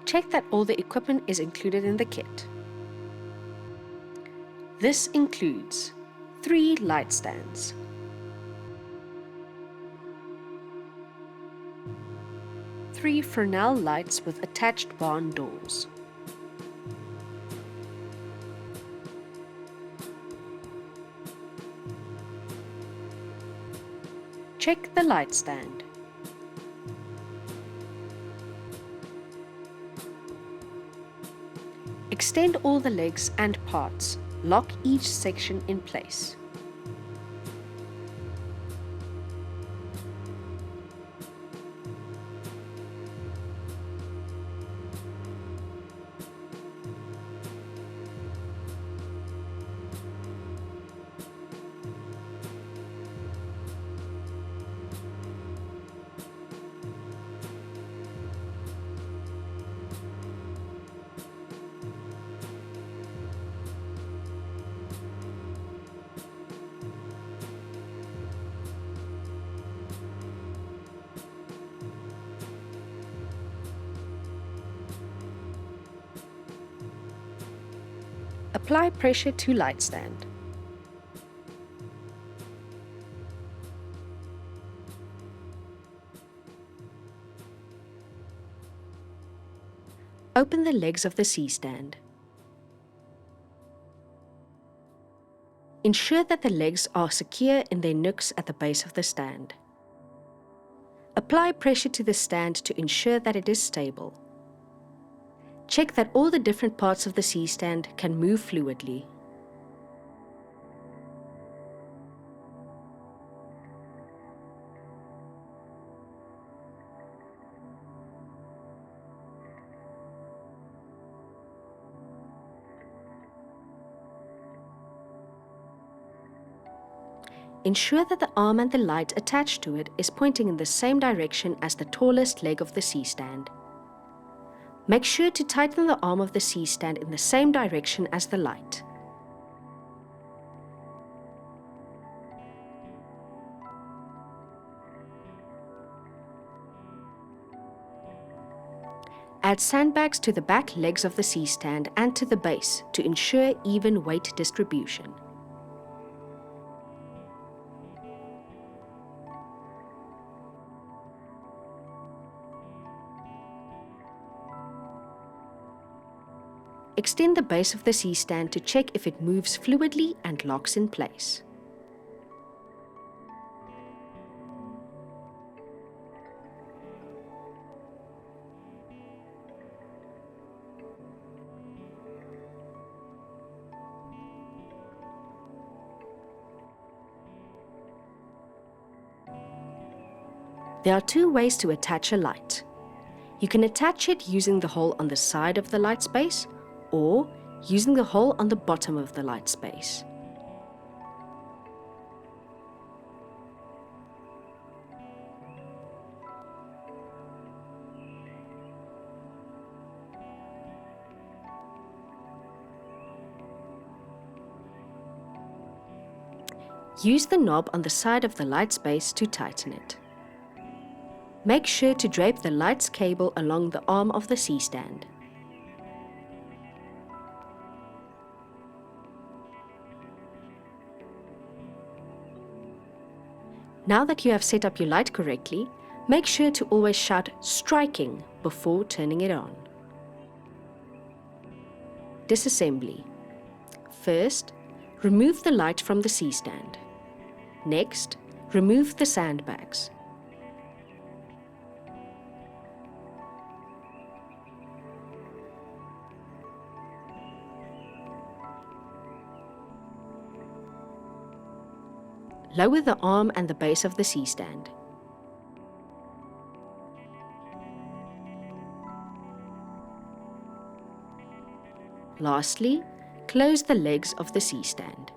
Check that all the equipment is included in the kit. This includes 3 light stands, 3 Fresnel lights with attached barn doors, check the light stand, extend all the legs and parts, lock each section in place. Apply pressure to light stand. Open the legs of the C stand. Ensure that the legs are secure in their nooks at the base of the stand. Apply pressure to the stand to ensure that it is stable. Check that all the different parts of the C stand can move fluidly. Ensure that the arm and the light attached to it is pointing in the same direction as the tallest leg of the C stand. Make sure to tighten the arm of the C stand in the same direction as the light. Add sandbags to the back legs of the C stand and to the base to ensure even weight distribution. Extend the base of the C stand to check if it moves fluidly and locks in place. There are 2 ways to attach a light. You can attach it using the hole on the side of the light space, or using the hole on the bottom of the light space. Use the knob on the side of the light space to tighten it. Make sure to drape the light's cable along the arm of the C stand. Now that you have set up your light correctly, make sure to always shout "striking" before turning it on. Disassembly. First, remove the light from the C stand. Next, remove the sandbags. Lower the arm and the base of the C stand. Lastly, close the legs of the C stand.